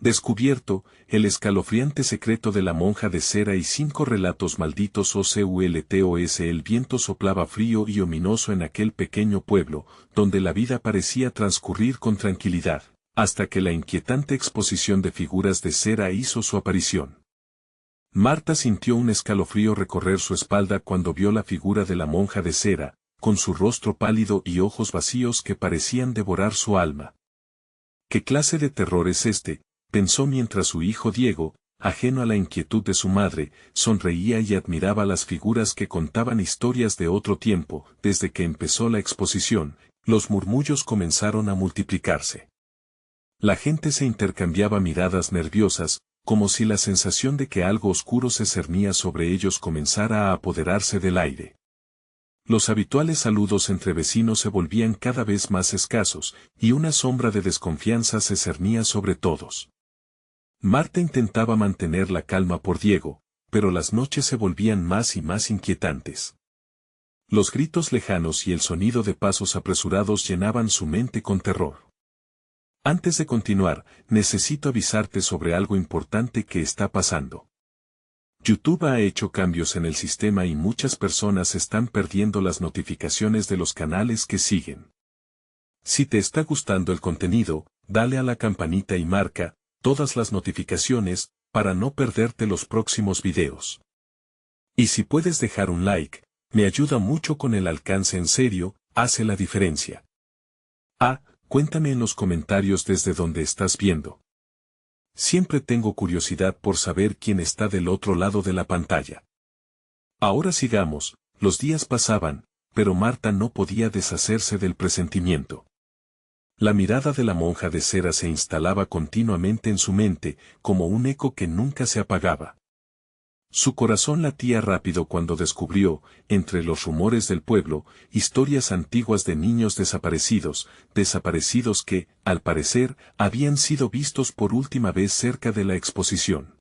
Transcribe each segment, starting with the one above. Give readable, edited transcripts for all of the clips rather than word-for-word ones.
Descubierto, el escalofriante secreto de la monja de cera y 5 relatos malditos OCULTOS. El viento soplaba frío y ominoso en aquel pequeño pueblo, donde la vida parecía transcurrir con tranquilidad, hasta que la inquietante exposición de figuras de cera hizo su aparición. Marta sintió un escalofrío recorrer su espalda cuando vio la figura de la monja de cera, con su rostro pálido y ojos vacíos que parecían devorar su alma. ¿Qué clase de terror es este?, pensó mientras su hijo Diego, ajeno a la inquietud de su madre, sonreía y admiraba las figuras que contaban historias de otro tiempo. Desde que empezó la exposición, los murmullos comenzaron a multiplicarse. La gente se intercambiaba miradas nerviosas, como si la sensación de que algo oscuro se cernía sobre ellos comenzara a apoderarse del aire. Los habituales saludos entre vecinos se volvían cada vez más escasos, y una sombra de desconfianza se cernía sobre todos. Marta intentaba mantener la calma por Diego, pero las noches se volvían más y más inquietantes. Los gritos lejanos y el sonido de pasos apresurados llenaban su mente con terror. Antes de continuar, necesito avisarte sobre algo importante que está pasando. YouTube ha hecho cambios en el sistema y muchas personas están perdiendo las notificaciones de los canales que siguen. Si te está gustando el contenido, dale a la campanita y marca todas las notificaciones, para no perderte los próximos videos. Y si puedes dejar un like, me ayuda mucho con el alcance. En serio, hace la diferencia. Cuéntame en los comentarios desde donde estás viendo. Siempre tengo curiosidad por saber quién está del otro lado de la pantalla. Ahora sigamos, los días pasaban, pero Marta no podía deshacerse del presentimiento. La mirada de la monja de cera se instalaba continuamente en su mente, como un eco que nunca se apagaba. Su corazón latía rápido cuando descubrió, entre los rumores del pueblo, historias antiguas de niños desaparecidos que, al parecer, habían sido vistos por última vez cerca de la exposición.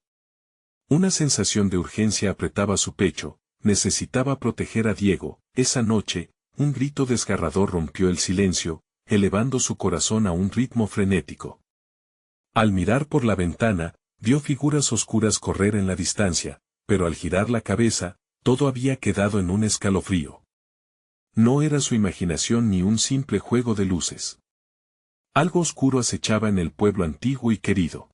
Una sensación de urgencia apretaba su pecho, necesitaba proteger a Diego. Esa noche, un grito desgarrador rompió el silencio, elevando su corazón a un ritmo frenético. Al mirar por la ventana, vio figuras oscuras correr en la distancia, pero al girar la cabeza, todo había quedado en un escalofrío. No era su imaginación ni un simple juego de luces. Algo oscuro acechaba en el pueblo antiguo y querido.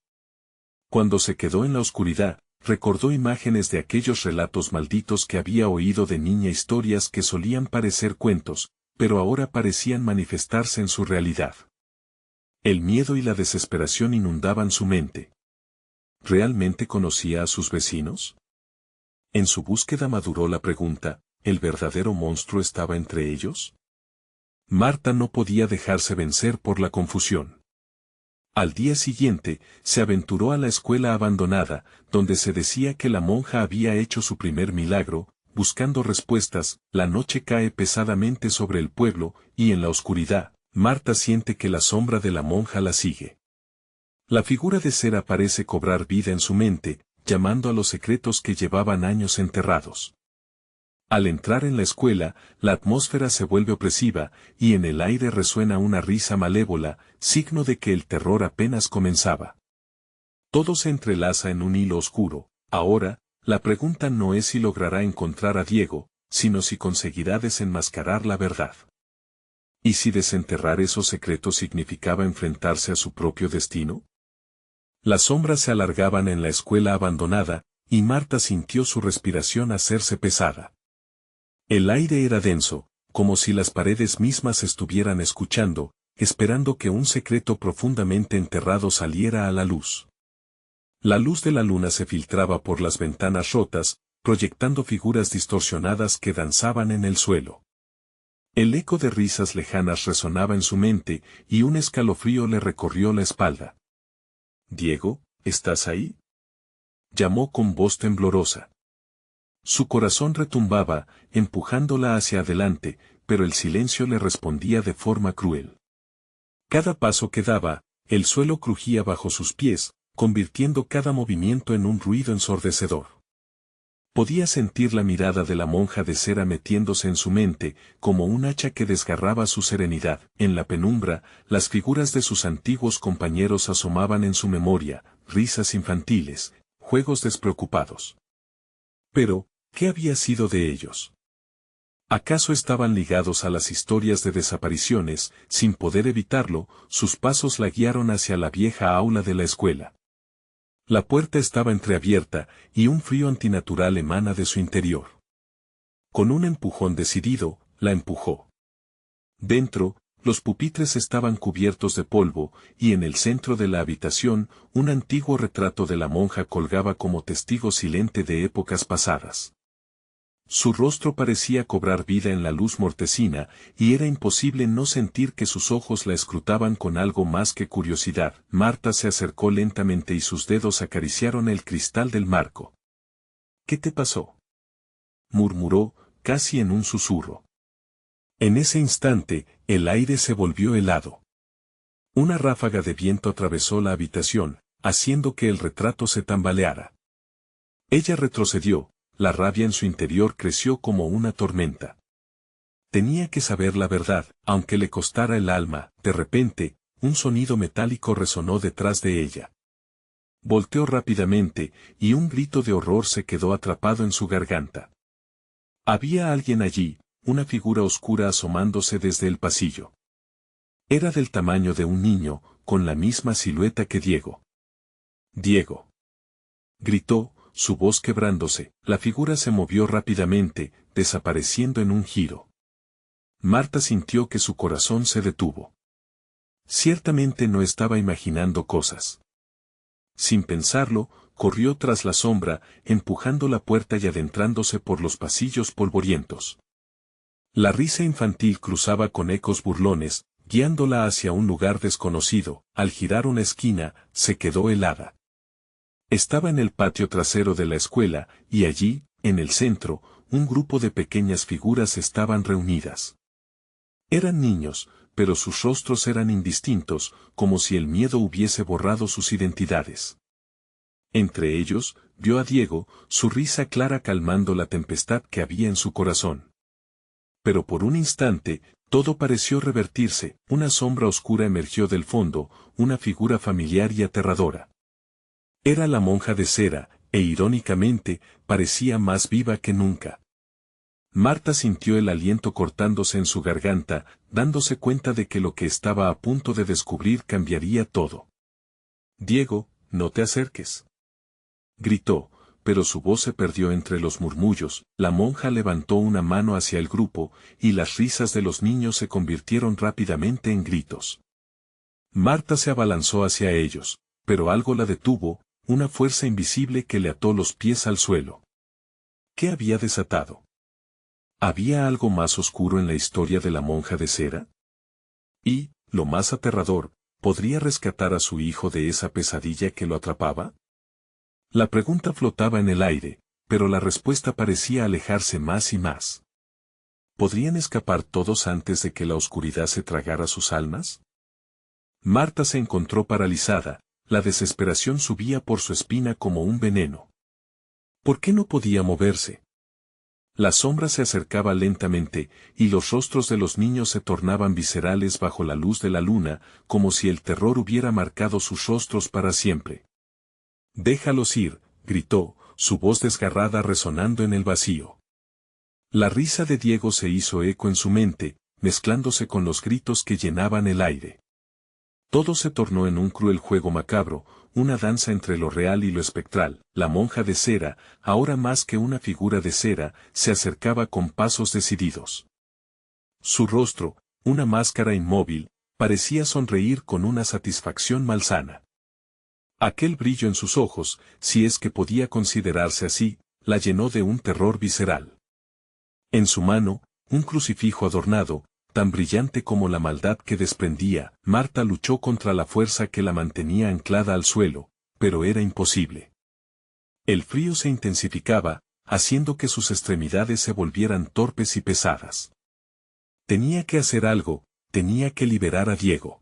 Cuando se quedó en la oscuridad, recordó imágenes de aquellos relatos malditos que había oído de niña, historias que solían parecer cuentos, pero ahora parecían manifestarse en su realidad. El miedo y la desesperación inundaban su mente. ¿Realmente conocía a sus vecinos? En su búsqueda maduró la pregunta, ¿el verdadero monstruo estaba entre ellos? Marta no podía dejarse vencer por la confusión. Al día siguiente, se aventuró a la escuela abandonada, donde se decía que la monja había hecho su primer milagro. Buscando respuestas, la noche cae pesadamente sobre el pueblo, y en la oscuridad, Marta siente que la sombra de la monja la sigue. La figura de cera parece cobrar vida en su mente, llamando a los secretos que llevaban años enterrados. Al entrar en la escuela, la atmósfera se vuelve opresiva, y en el aire resuena una risa malévola, signo de que el terror apenas comenzaba. Todo se entrelaza en un hilo oscuro. Ahora, la pregunta no es si logrará encontrar a Diego, sino si conseguirá desenmascarar la verdad. ¿Y si desenterrar esos secretos significaba enfrentarse a su propio destino? Las sombras se alargaban en la escuela abandonada, y Marta sintió su respiración hacerse pesada. El aire era denso, como si las paredes mismas estuvieran escuchando, esperando que un secreto profundamente enterrado saliera a la luz. La luz de la luna se filtraba por las ventanas rotas, proyectando figuras distorsionadas que danzaban en el suelo. El eco de risas lejanas resonaba en su mente, y un escalofrío le recorrió la espalda. «Diego, ¿estás ahí?», llamó con voz temblorosa. Su corazón retumbaba, empujándola hacia adelante, pero el silencio le respondía de forma cruel. Cada paso que daba, el suelo crujía bajo sus pies, convirtiendo cada movimiento en un ruido ensordecedor. Podía sentir la mirada de la monja de cera metiéndose en su mente, como un hacha que desgarraba su serenidad. En la penumbra, las figuras de sus antiguos compañeros asomaban en su memoria, risas infantiles, juegos despreocupados. Pero, ¿qué había sido de ellos? ¿Acaso estaban ligados a las historias de desapariciones? Sin poder evitarlo, sus pasos la guiaron hacia la vieja aula de la escuela. La puerta estaba entreabierta, y un frío antinatural emana de su interior. Con un empujón decidido, la empujó. Dentro, los pupitres estaban cubiertos de polvo, y en el centro de la habitación, un antiguo retrato de la monja colgaba como testigo silente de épocas pasadas. Su rostro parecía cobrar vida en la luz mortecina, y era imposible no sentir que sus ojos la escrutaban con algo más que curiosidad. Marta se acercó lentamente y sus dedos acariciaron el cristal del marco. «¿Qué te pasó?», murmuró, casi en un susurro. En ese instante, el aire se volvió helado. Una ráfaga de viento atravesó la habitación, haciendo que el retrato se tambaleara. Ella retrocedió, la rabia en su interior creció como una tormenta. Tenía que saber la verdad, aunque le costara el alma. De repente, un sonido metálico resonó detrás de ella. Volteó rápidamente, y un grito de horror se quedó atrapado en su garganta. Había alguien allí, una figura oscura asomándose desde el pasillo. Era del tamaño de un niño, con la misma silueta que Diego. «Diego», gritó, su voz quebrándose. La figura se movió rápidamente, desapareciendo en un giro. Marta sintió que su corazón se detuvo. Ciertamente no estaba imaginando cosas. Sin pensarlo, corrió tras la sombra, empujando la puerta y adentrándose por los pasillos polvorientos. La risa infantil cruzaba con ecos burlones, guiándola hacia un lugar desconocido. Al girar una esquina, se quedó helada. Estaba en el patio trasero de la escuela, y allí, en el centro, un grupo de pequeñas figuras estaban reunidas. Eran niños, pero sus rostros eran indistintos, como si el miedo hubiese borrado sus identidades. Entre ellos, vio a Diego, su risa clara calmando la tempestad que había en su corazón. Pero por un instante, todo pareció revertirse. Una sombra oscura emergió del fondo, una figura familiar y aterradora. Era la monja de cera, e irónicamente, parecía más viva que nunca. Marta sintió el aliento cortándose en su garganta, dándose cuenta de que lo que estaba a punto de descubrir cambiaría todo. «Diego, no te acerques», gritó, pero su voz se perdió entre los murmullos. La monja levantó una mano hacia el grupo, y las risas de los niños se convirtieron rápidamente en gritos. Marta se abalanzó hacia ellos, pero algo la detuvo, una fuerza invisible que le ató los pies al suelo. ¿Qué había desatado? ¿Había algo más oscuro en la historia de la monja de cera? Y, lo más aterrador, ¿podría rescatar a su hijo de esa pesadilla que lo atrapaba? La pregunta flotaba en el aire, pero la respuesta parecía alejarse más y más. ¿Podrían escapar todos antes de que la oscuridad se tragara sus almas? Marta se encontró paralizada, la desesperación subía por su espina como un veneno. ¿Por qué no podía moverse? La sombra se acercaba lentamente, y los rostros de los niños se tornaban viscerales bajo la luz de la luna, como si el terror hubiera marcado sus rostros para siempre. «Déjalos ir», gritó, su voz desgarrada resonando en el vacío. La risa de Diego se hizo eco en su mente, mezclándose con los gritos que llenaban el aire. Todo se tornó en un cruel juego macabro, una danza entre lo real y lo espectral. La monja de cera, ahora más que una figura de cera, se acercaba con pasos decididos. Su rostro, una máscara inmóvil, parecía sonreír con una satisfacción malsana. Aquel brillo en sus ojos, si es que podía considerarse así, la llenó de un terror visceral. En su mano, un crucifijo adornado, tan brillante como la maldad que desprendía. Marta luchó contra la fuerza que la mantenía anclada al suelo, pero era imposible. El frío se intensificaba, haciendo que sus extremidades se volvieran torpes y pesadas. Tenía que hacer algo, tenía que liberar a Diego.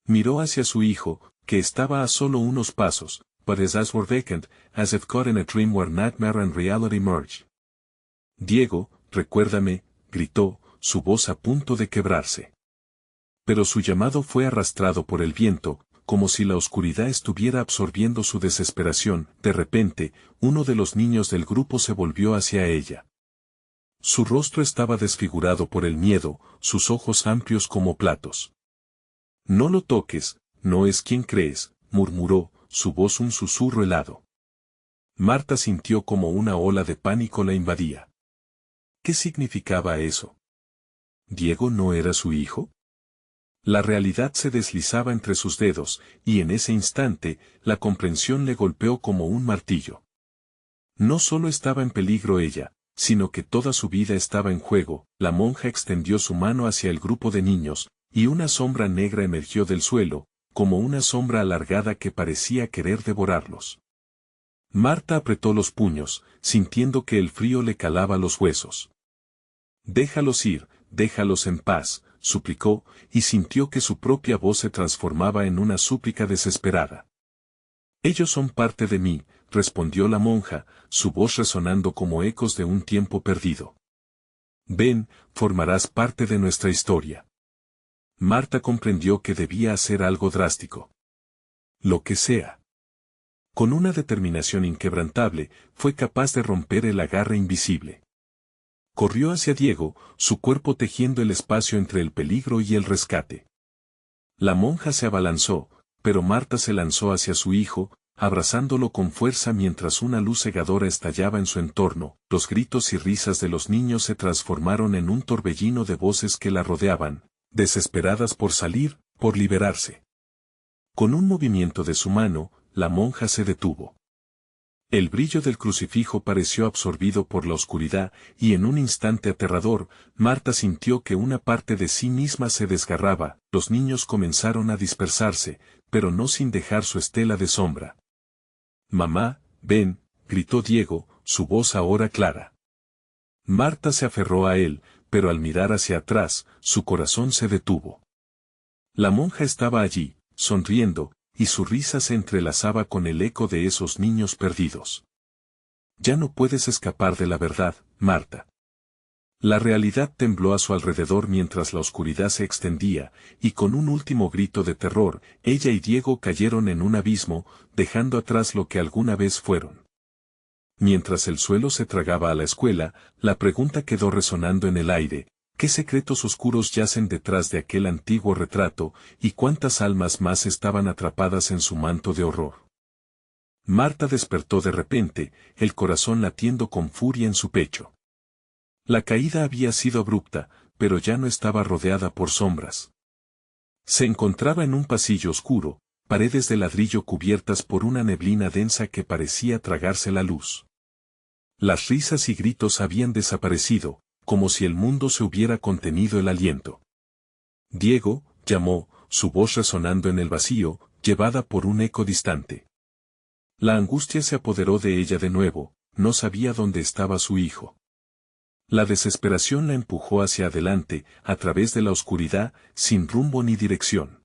Miró hacia su hijo, que estaba a solo unos pasos, but his eyes were vacant, as if caught in a dream where nightmare and reality merge. «Diego, recuérdame», gritó, su voz a punto de quebrarse. Pero su llamado fue arrastrado por el viento, como si la oscuridad estuviera absorbiendo su desesperación. De repente, uno de los niños del grupo se volvió hacia ella. Su rostro estaba desfigurado por el miedo, sus ojos amplios como platos. «No lo toques, no es quien crees», murmuró, su voz un susurro helado. Marta sintió como una ola de pánico la invadía. ¿Qué significaba eso? ¿Diego no era su hijo? La realidad se deslizaba entre sus dedos, y en ese instante, la comprensión le golpeó como un martillo. No solo estaba en peligro ella, sino que toda su vida estaba en juego. La monja extendió su mano hacia el grupo de niños, y una sombra negra emergió del suelo, como una sombra alargada que parecía querer devorarlos. Marta apretó los puños, sintiendo que el frío le calaba los huesos. «Déjalos ir, déjalos en paz», suplicó, y sintió que su propia voz se transformaba en una súplica desesperada. «Ellos son parte de mí», respondió la monja, su voz resonando como ecos de un tiempo perdido. «Ven, formarás parte de nuestra historia». Marta comprendió que debía hacer algo drástico. Lo que sea. Con una determinación inquebrantable, fue capaz de romper el agarre invisible. Corrió hacia Diego, su cuerpo tejiendo el espacio entre el peligro y el rescate. La monja se abalanzó, pero Marta se lanzó hacia su hijo, abrazándolo con fuerza mientras una luz cegadora estallaba en su entorno. Los gritos y risas de los niños se transformaron en un torbellino de voces que la rodeaban, desesperadas por salir, por liberarse. Con un movimiento de su mano, la monja se detuvo. El brillo del crucifijo pareció absorbido por la oscuridad, y en un instante aterrador, Marta sintió que una parte de sí misma se desgarraba. Los niños comenzaron a dispersarse, pero no sin dejar su estela de sombra. «Mamá, ven», gritó Diego, su voz ahora clara. Marta se aferró a él, pero al mirar hacia atrás, su corazón se detuvo. La monja estaba allí, sonriendo, y su risa se entrelazaba con el eco de esos niños perdidos. «Ya no puedes escapar de la verdad, Marta». La realidad tembló a su alrededor mientras la oscuridad se extendía, y con un último grito de terror, ella y Diego cayeron en un abismo, dejando atrás lo que alguna vez fueron. Mientras el suelo se tragaba a la escuela, la pregunta quedó resonando en el aire: ¿qué secretos oscuros yacen detrás de aquel antiguo retrato, y cuántas almas más estaban atrapadas en su manto de horror? Marta despertó de repente, el corazón latiendo con furia en su pecho. La caída había sido abrupta, pero ya no estaba rodeada por sombras. Se encontraba en un pasillo oscuro, paredes de ladrillo cubiertas por una neblina densa que parecía tragarse la luz. Las risas y gritos habían desaparecido, como si el mundo se hubiera contenido el aliento. «Diego», llamó, su voz resonando en el vacío, llevada por un eco distante. La angustia se apoderó de ella de nuevo, no sabía dónde estaba su hijo. La desesperación la empujó hacia adelante, a través de la oscuridad, sin rumbo ni dirección.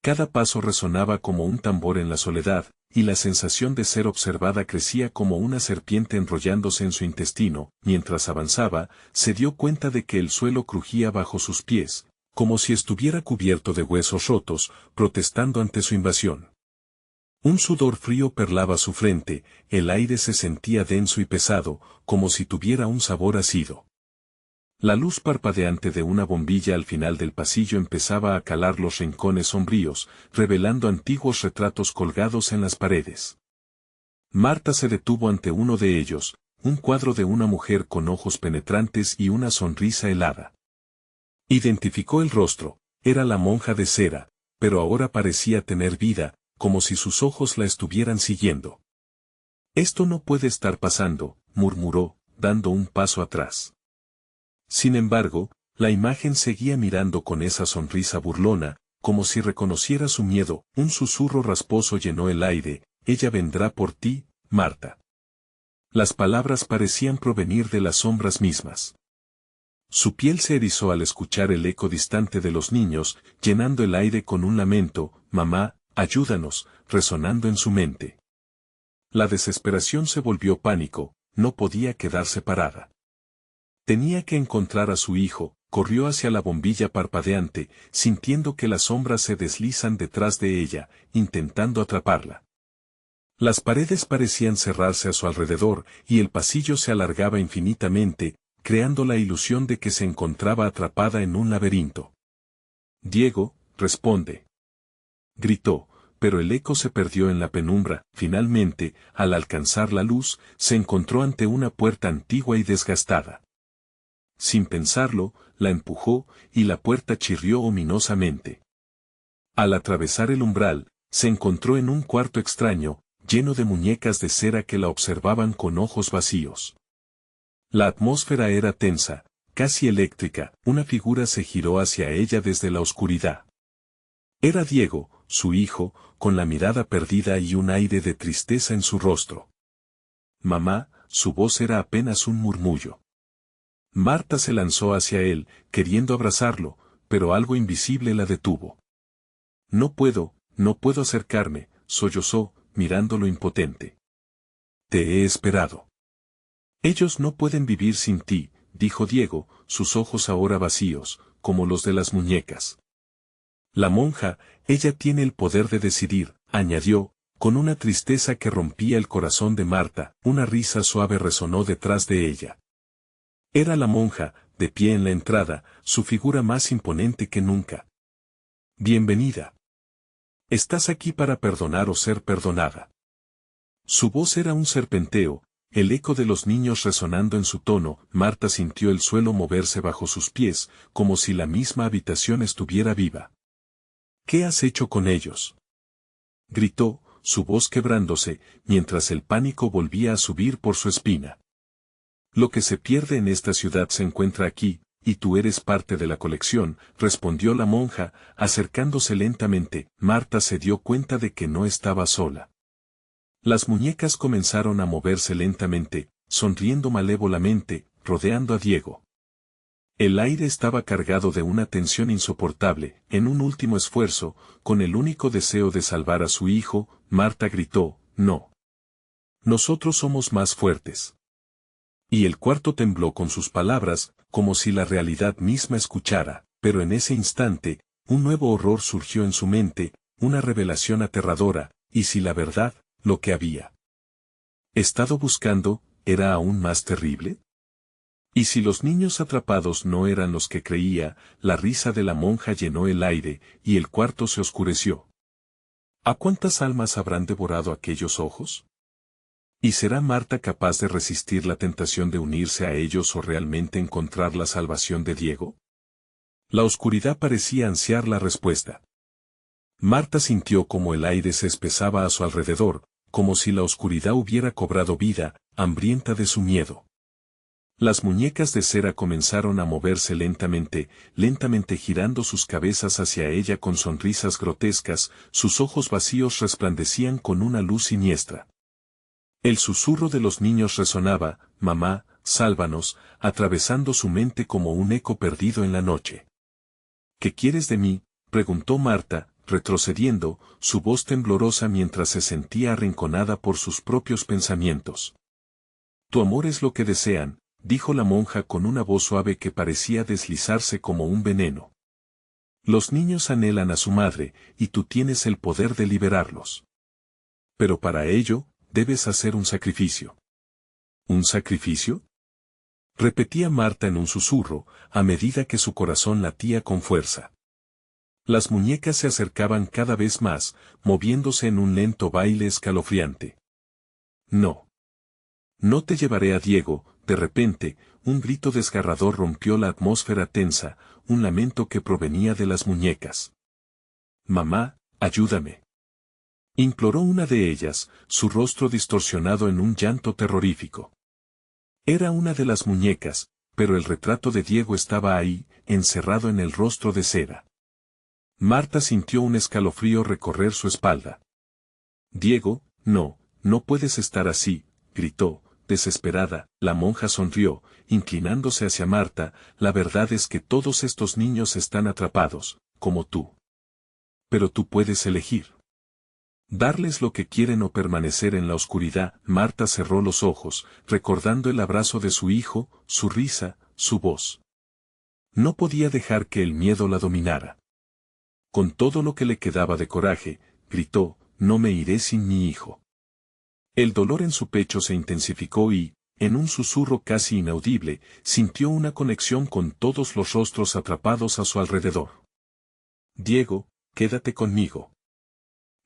Cada paso resonaba como un tambor en la soledad, y la sensación de ser observada crecía como una serpiente enrollándose en su intestino. Mientras avanzaba, se dio cuenta de que el suelo crujía bajo sus pies, como si estuviera cubierto de huesos rotos, protestando ante su invasión. Un sudor frío perlaba su frente, el aire se sentía denso y pesado, como si tuviera un sabor ácido. La luz parpadeante de una bombilla al final del pasillo empezaba a calar los rincones sombríos, revelando antiguos retratos colgados en las paredes. Marta se detuvo ante uno de ellos, un cuadro de una mujer con ojos penetrantes y una sonrisa helada. Identificó el rostro, era la monja de cera, pero ahora parecía tener vida, como si sus ojos la estuvieran siguiendo. «Esto no puede estar pasando», murmuró, dando un paso atrás. Sin embargo, la imagen seguía mirando con esa sonrisa burlona, como si reconociera su miedo. Un susurro rasposo llenó el aire: «Ella vendrá por ti, Marta». Las palabras parecían provenir de las sombras mismas. Su piel se erizó al escuchar el eco distante de los niños, llenando el aire con un lamento: «Mamá, ayúdanos», resonando en su mente. La desesperación se volvió pánico, no podía quedarse parada. Tenía que encontrar a su hijo, corrió hacia la bombilla parpadeante, sintiendo que las sombras se deslizan detrás de ella, intentando atraparla. Las paredes parecían cerrarse a su alrededor, y el pasillo se alargaba infinitamente, creando la ilusión de que se encontraba atrapada en un laberinto. «Diego, responde», gritó, pero el eco se perdió en la penumbra. Finalmente, al alcanzar la luz, se encontró ante una puerta antigua y desgastada. Sin pensarlo, la empujó, y la puerta chirrió ominosamente. Al atravesar el umbral, se encontró en un cuarto extraño, lleno de muñecas de cera que la observaban con ojos vacíos. La atmósfera era tensa, casi eléctrica. Una figura se giró hacia ella desde la oscuridad. Era Diego, su hijo, con la mirada perdida y un aire de tristeza en su rostro. «Mamá», su voz era apenas un murmullo. Marta se lanzó hacia él, queriendo abrazarlo, pero algo invisible la detuvo. «No puedo acercarme», sollozó, mirándolo impotente. «Te he esperado». «Ellos no pueden vivir sin ti», dijo Diego, sus ojos ahora vacíos, como los de las muñecas. «La monja, ella tiene el poder de decidir», añadió, con una tristeza que rompía el corazón de Marta. Una risa suave resonó detrás de ella. Era la monja, de pie en la entrada, su figura más imponente que nunca. «Bienvenida. Estás aquí para perdonar o ser perdonada». Su voz era un serpenteo, el eco de los niños resonando en su tono. Marta sintió el suelo moverse bajo sus pies, como si la misma habitación estuviera viva. «¿Qué has hecho con ellos?», gritó, su voz quebrándose, mientras el pánico volvía a subir por su espina. «Lo que se pierde en esta ciudad se encuentra aquí, y tú eres parte de la colección», respondió la monja, acercándose lentamente. Marta se dio cuenta de que no estaba sola. Las muñecas comenzaron a moverse lentamente, sonriendo malévolamente, rodeando a Diego. El aire estaba cargado de una tensión insoportable. En un último esfuerzo, con el único deseo de salvar a su hijo, Marta gritó: «No. Nosotros somos más fuertes». Y el cuarto tembló con sus palabras, como si la realidad misma escuchara. Pero en ese instante, un nuevo horror surgió en su mente, una revelación aterradora. ¿Y si la verdad, lo que había estado buscando, era aún más terrible? ¿Y si los niños atrapados no eran los que creía? La risa de la monja llenó el aire, y el cuarto se oscureció. ¿A cuántas almas habrán devorado aquellos ojos? ¿Y será Marta capaz de resistir la tentación de unirse a ellos o realmente encontrar la salvación de Diego? La oscuridad parecía ansiar la respuesta. Marta sintió como el aire se espesaba a su alrededor, como si la oscuridad hubiera cobrado vida, hambrienta de su miedo. Las muñecas de cera comenzaron a moverse lentamente, lentamente girando sus cabezas hacia ella con sonrisas grotescas. Sus ojos vacíos resplandecían con una luz siniestra. El susurro de los niños resonaba: «Mamá, sálvanos», atravesando su mente como un eco perdido en la noche. «¿Qué quieres de mí?», preguntó Marta, retrocediendo, su voz temblorosa mientras se sentía arrinconada por sus propios pensamientos. «Tu amor es lo que desean», dijo la monja con una voz suave que parecía deslizarse como un veneno. «Los niños anhelan a su madre, y tú tienes el poder de liberarlos. Pero para ello, debes hacer un sacrificio». «¿Un sacrificio?», repetía Marta en un susurro, a medida que su corazón latía con fuerza. Las muñecas se acercaban cada vez más, moviéndose en un lento baile escalofriante. «No. No te llevaré a Diego». De repente, un grito desgarrador rompió la atmósfera tensa, un lamento que provenía de las muñecas. «Mamá, ayúdame», imploró una de ellas, su rostro distorsionado en un llanto terrorífico. Era una de las muñecas, pero el retrato de Diego estaba ahí, encerrado en el rostro de cera. Marta sintió un escalofrío recorrer su espalda. «Diego, no puedes estar así», gritó, desesperada. La monja sonrió, inclinándose hacia Marta. «La verdad es que todos estos niños están atrapados, como tú. Pero tú puedes elegir. Darles lo que quieren o permanecer en la oscuridad». Marta cerró los ojos, recordando el abrazo de su hijo, su risa, su voz. No podía dejar que el miedo la dominara. Con todo lo que le quedaba de coraje, gritó, no me iré sin mi hijo. El dolor en su pecho se intensificó y, en un susurro casi inaudible, sintió una conexión con todos los rostros atrapados a su alrededor. Diego, quédate conmigo.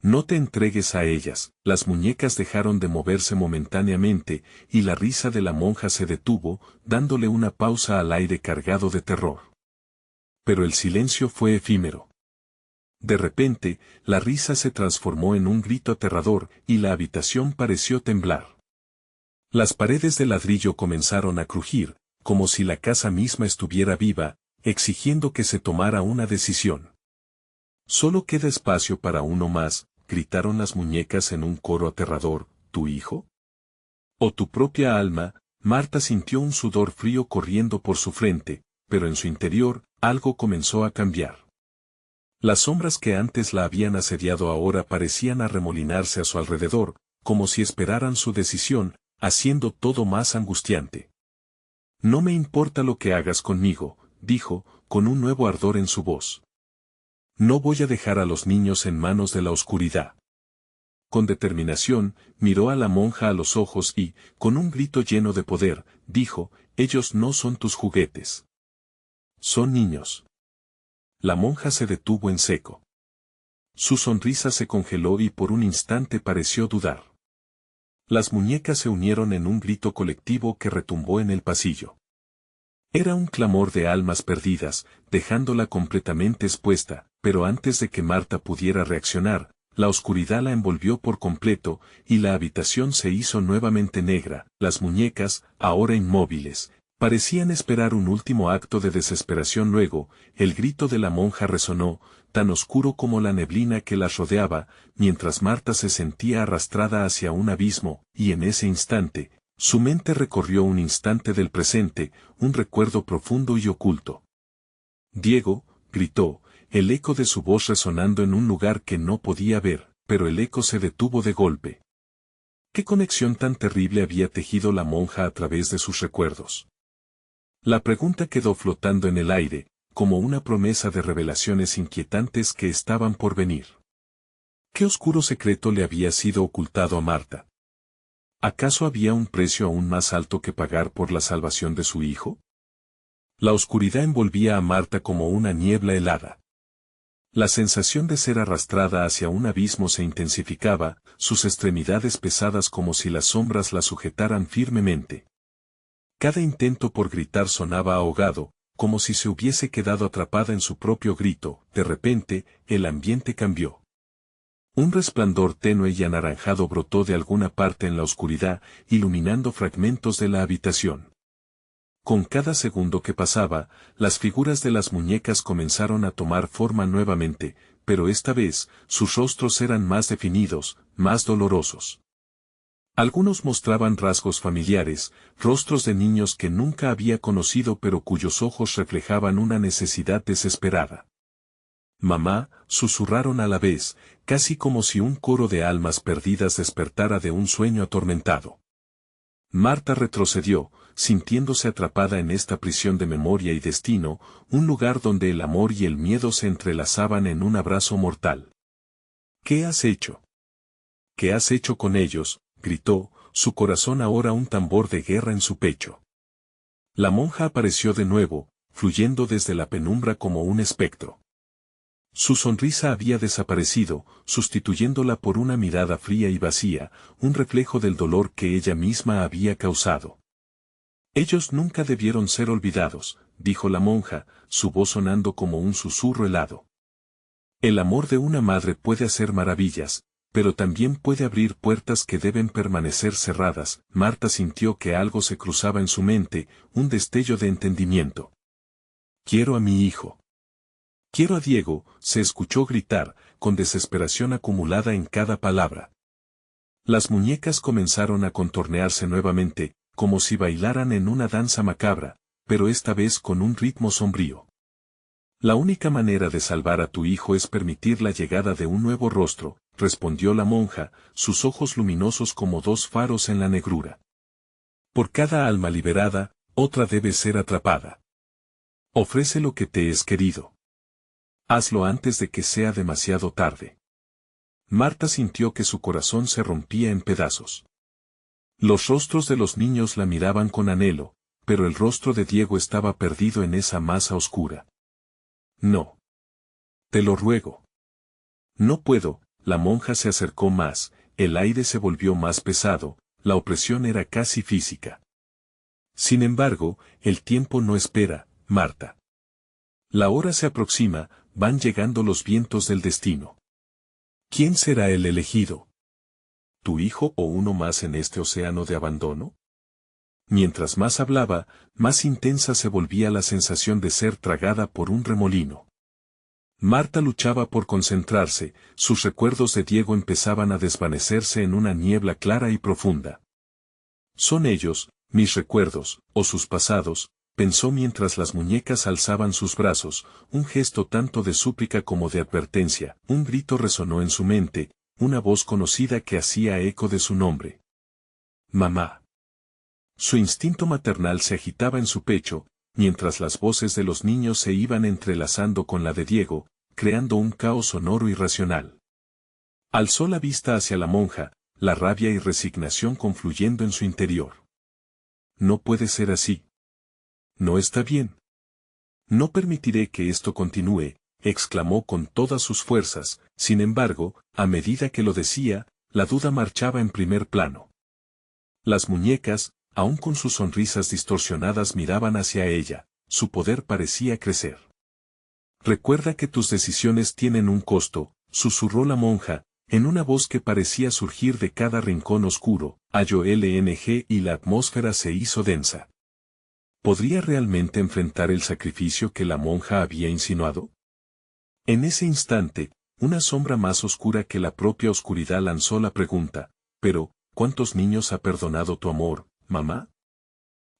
No te entregues a ellas. Las muñecas dejaron de moverse momentáneamente, y la risa de la monja se detuvo, dándole una pausa al aire cargado de terror. Pero el silencio fue efímero. De repente, la risa se transformó en un grito aterrador, y la habitación pareció temblar. Las paredes de ladrillo comenzaron a crujir, como si la casa misma estuviera viva, exigiendo que se tomara una decisión. Solo queda espacio para uno más, gritaron las muñecas en un coro aterrador, ¿tu hijo? ¿O tu propia alma? Marta sintió un sudor frío corriendo por su frente, pero en su interior, algo comenzó a cambiar. Las sombras que antes la habían asediado ahora parecían arremolinarse a su alrededor, como si esperaran su decisión, haciendo todo más angustiante. No me importa lo que hagas conmigo, dijo, con un nuevo ardor en su voz. No voy a dejar a los niños en manos de la oscuridad. Con determinación, miró a la monja a los ojos y, con un grito lleno de poder, dijo, ellos no son tus juguetes. Son niños. La monja se detuvo en seco. Su sonrisa se congeló y por un instante pareció dudar. Las muñecas se unieron en un grito colectivo que retumbó en el pasillo. Era un clamor de almas perdidas, dejándola completamente expuesta, pero antes de que Marta pudiera reaccionar, la oscuridad la envolvió por completo, y la habitación se hizo nuevamente negra. Las muñecas, ahora inmóviles, parecían esperar un último acto de desesperación. Luego, el grito de la monja resonó, tan oscuro como la neblina que las rodeaba, mientras Marta se sentía arrastrada hacia un abismo, y en ese instante, su mente recorrió un instante del presente, un recuerdo profundo y oculto. Diego, gritó, el eco de su voz resonando en un lugar que no podía ver, pero el eco se detuvo de golpe. ¿Qué conexión tan terrible había tejido la monja a través de sus recuerdos? La pregunta quedó flotando en el aire, como una promesa de revelaciones inquietantes que estaban por venir. ¿Qué oscuro secreto le había sido ocultado a Marta? ¿Acaso había un precio aún más alto que pagar por la salvación de su hijo? La oscuridad envolvía a Marta como una niebla helada. La sensación de ser arrastrada hacia un abismo se intensificaba, sus extremidades pesadas como si las sombras la sujetaran firmemente. Cada intento por gritar sonaba ahogado, como si se hubiese quedado atrapada en su propio grito. De repente, el ambiente cambió. Un resplandor tenue y anaranjado brotó de alguna parte en la oscuridad, iluminando fragmentos de la habitación. Con cada segundo que pasaba, las figuras de las muñecas comenzaron a tomar forma nuevamente, pero esta vez, sus rostros eran más definidos, más dolorosos. Algunos mostraban rasgos familiares, rostros de niños que nunca había conocido pero cuyos ojos reflejaban una necesidad desesperada. Mamá, susurraron a la vez, casi como si un coro de almas perdidas despertara de un sueño atormentado. Marta retrocedió, sintiéndose atrapada en esta prisión de memoria y destino, un lugar donde el amor y el miedo se entrelazaban en un abrazo mortal. ¿Qué has hecho? ¿Qué has hecho con ellos? Gritó, su corazón ahora un tambor de guerra en su pecho. La monja apareció de nuevo, fluyendo desde la penumbra como un espectro. Su sonrisa había desaparecido, sustituyéndola por una mirada fría y vacía, un reflejo del dolor que ella misma había causado. Ellos nunca debieron ser olvidados, dijo la monja, su voz sonando como un susurro helado. El amor de una madre puede hacer maravillas, pero también puede abrir puertas que deben permanecer cerradas. Marta sintió que algo se cruzaba en su mente, un destello de entendimiento. Quiero a mi hijo. Quiero a Diego, se escuchó gritar, con desesperación acumulada en cada palabra. Las muñecas comenzaron a contornearse nuevamente, como si bailaran en una danza macabra, pero esta vez con un ritmo sombrío. La única manera de salvar a tu hijo es permitir la llegada de un nuevo rostro, respondió la monja, sus ojos luminosos como dos faros en la negrura. Por cada alma liberada, otra debe ser atrapada. Ofrece lo que te es querido. Hazlo antes de que sea demasiado tarde. Marta sintió que su corazón se rompía en pedazos. Los rostros de los niños la miraban con anhelo, pero el rostro de Diego estaba perdido en esa masa oscura. No. Te lo ruego. No puedo. La monja se acercó más, el aire se volvió más pesado, la opresión era casi física. Sin embargo, el tiempo no espera, Marta. La hora se aproxima, van llegando los vientos del destino. ¿Quién será el elegido? ¿Tu hijo o uno más en este océano de abandono? Mientras más hablaba, más intensa se volvía la sensación de ser tragada por un remolino. Marta luchaba por concentrarse, sus recuerdos de Diego empezaban a desvanecerse en una niebla clara y profunda. Son ellos, mis recuerdos, o sus pasados, pensó mientras las muñecas alzaban sus brazos, un gesto tanto de súplica como de advertencia, un grito resonó en su mente, una voz conocida que hacía eco de su nombre. Mamá. Su instinto maternal se agitaba en su pecho, mientras las voces de los niños se iban entrelazando con la de Diego, creando un caos sonoro irracional. Alzó la vista hacia la monja, la rabia y resignación confluyendo en su interior. No puede ser así. No está bien. No permitiré que esto continúe, exclamó con todas sus fuerzas, sin embargo, a medida que lo decía, la duda marchaba en primer plano. Las muñecas, aun con sus sonrisas distorsionadas miraban hacia ella, su poder parecía crecer. Recuerda que tus decisiones tienen un costo, susurró la monja, en una voz que parecía surgir de cada rincón oscuro, AYOLNG y la atmósfera se hizo densa. ¿Podría realmente enfrentar el sacrificio que la monja había insinuado? En ese instante, una sombra más oscura que la propia oscuridad lanzó la pregunta, pero, ¿cuántos niños ha perdonado tu amor, mamá?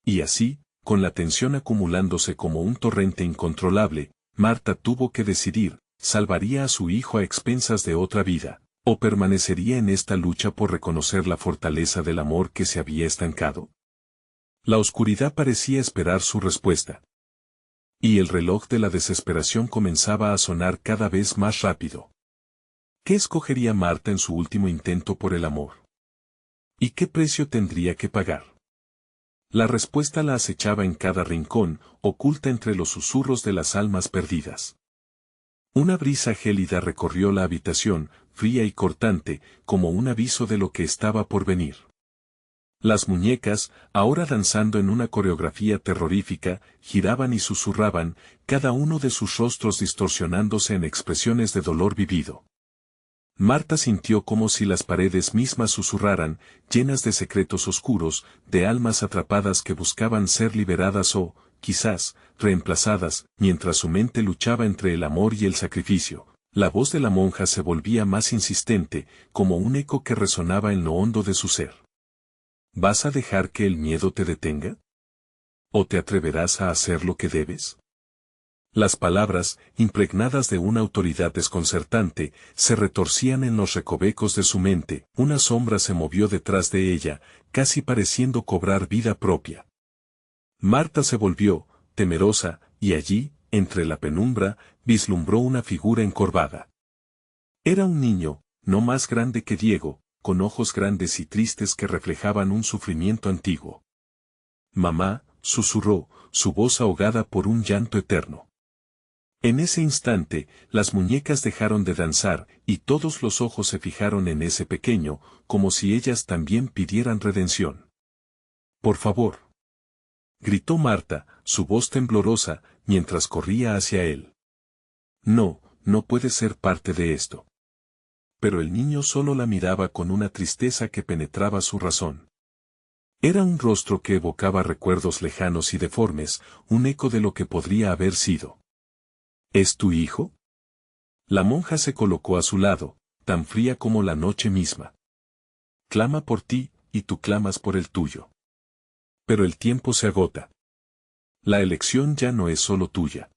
Y así, con la tensión acumulándose como un torrente incontrolable, Marta tuvo que decidir, ¿salvaría a su hijo a expensas de otra vida, o permanecería en esta lucha por reconocer la fortaleza del amor que se había estancado? La oscuridad parecía esperar su respuesta. Y el reloj de la desesperación comenzaba a sonar cada vez más rápido. ¿Qué escogería Marta en su último intento por el amor? ¿Y qué precio tendría que pagar? La respuesta la acechaba en cada rincón, oculta entre los susurros de las almas perdidas. Una brisa gélida recorrió la habitación, fría y cortante, como un aviso de lo que estaba por venir. Las muñecas, ahora danzando en una coreografía terrorífica, giraban y susurraban, cada uno de sus rostros distorsionándose en expresiones de dolor vivido. Marta sintió como si las paredes mismas susurraran, llenas de secretos oscuros, de almas atrapadas que buscaban ser liberadas o, quizás, reemplazadas, mientras su mente luchaba entre el amor y el sacrificio. La voz de la monja se volvía más insistente, como un eco que resonaba en lo hondo de su ser. ¿Vas a dejar que el miedo te detenga? ¿O te atreverás a hacer lo que debes? Las palabras, impregnadas de una autoridad desconcertante, se retorcían en los recovecos de su mente, una sombra se movió detrás de ella, casi pareciendo cobrar vida propia. Marta se volvió, temerosa, y allí, entre la penumbra, vislumbró una figura encorvada. Era un niño, no más grande que Diego, con ojos grandes y tristes que reflejaban un sufrimiento antiguo. Mamá, susurró, su voz ahogada por un llanto eterno. En ese instante, las muñecas dejaron de danzar, y todos los ojos se fijaron en ese pequeño, como si ellas también pidieran redención. Por favor. Gritó Marta, su voz temblorosa, mientras corría hacia él. No, no puede ser parte de esto. Pero el niño solo la miraba con una tristeza que penetraba su razón. Era un rostro que evocaba recuerdos lejanos y deformes, un eco de lo que podría haber sido. ¿Es tu hijo? La monja se colocó a su lado, tan fría como la noche misma. Clama por ti, y tú clamas por el tuyo. Pero el tiempo se agota. La elección ya no es solo tuya.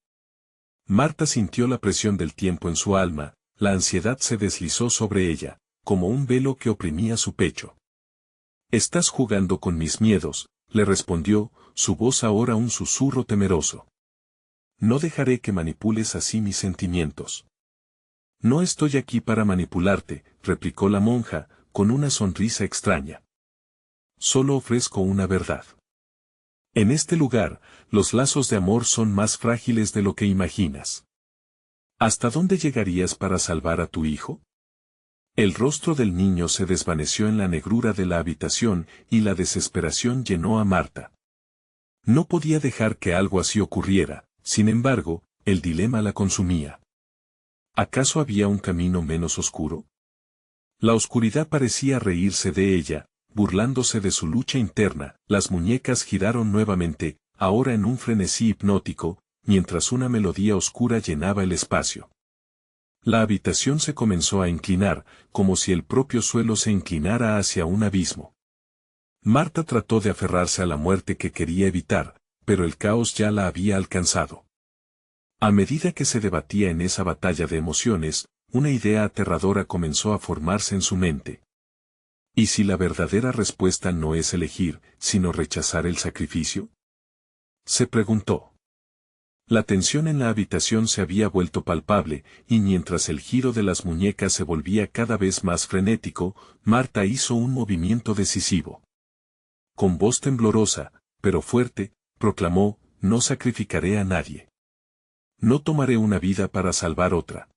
Marta sintió la presión del tiempo en su alma, la ansiedad se deslizó sobre ella, como un velo que oprimía su pecho. Estás jugando con mis miedos, le respondió, su voz ahora un susurro temeroso. No dejaré que manipules así mis sentimientos. No estoy aquí para manipularte, replicó la monja, con una sonrisa extraña. Solo ofrezco una verdad. En este lugar, los lazos de amor son más frágiles de lo que imaginas. ¿Hasta dónde llegarías para salvar a tu hijo? El rostro del niño se desvaneció en la negrura de la habitación y la desesperación llenó a Marta. No podía dejar que algo así ocurriera, sin embargo, el dilema la consumía. ¿Acaso había un camino menos oscuro? La oscuridad parecía reírse de ella, burlándose de su lucha interna. Las muñecas giraron nuevamente, ahora en un frenesí hipnótico, mientras una melodía oscura llenaba el espacio. La habitación se comenzó a inclinar, como si el propio suelo se inclinara hacia un abismo. Marta trató de aferrarse a la muerte que quería evitar, pero el caos ya la había alcanzado. A medida que se debatía en esa batalla de emociones, una idea aterradora comenzó a formarse en su mente. ¿Y si la verdadera respuesta no es elegir, sino rechazar el sacrificio? Se preguntó. La tensión en la habitación se había vuelto palpable, y mientras el giro de las muñecas se volvía cada vez más frenético, Marta hizo un movimiento decisivo. Con voz temblorosa, pero fuerte, proclamó, no sacrificaré a nadie. No tomaré una vida para salvar otra.